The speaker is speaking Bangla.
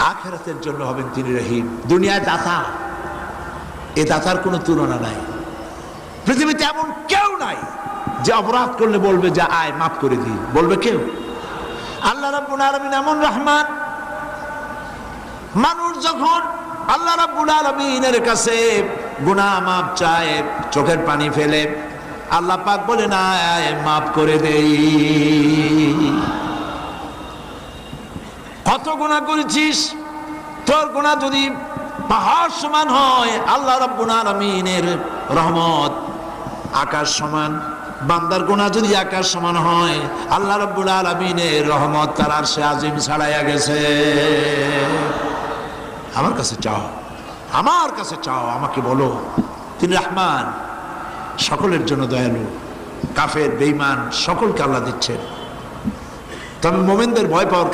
আখিরাতের জন্য হবেন তিনি রহিম। দুনিয়ায় দাতা, এ দাতার কোনো তুলনা নাই। পৃথিবীতে এমন কেউ নাই যে অপরাধ করলে বলবে যে আয় মাফ করে দিই, বলবে কেউ? আল্লাহ রাব্বুল আলামিন এমন রহমান, মানুষ যখন আল্লাহ রাব্বুল আলামিনের কাছে গুনাহ মাফ চায়, চোখের পানি ফেলে, আল্লাহ পাক বলে না মাফ করে দেই। কত গুনাহ করেছিস, তোর গুনাহ যদি পাহাড় সমান হয়, আল্লাহ রাব্বুল আলামিনের রহমত আকাশ সমান। বান্দার গুনাহ যদি আকাশ সমান হয়, আল্লাহ রাব্বুল আলামিনের রহমত তার আরশে আজিম ছাড়াইয়া গেছে। আমার কাছে চাও, আমার কাছে চাও, আমাকে বলো। তিনি রহমান, সকলের জন্য দয়ালু। কাফের বেঈমান সকলকে আল্লাহ দিচ্ছেন, তবে মোমেনদের ভয় পাওয়ার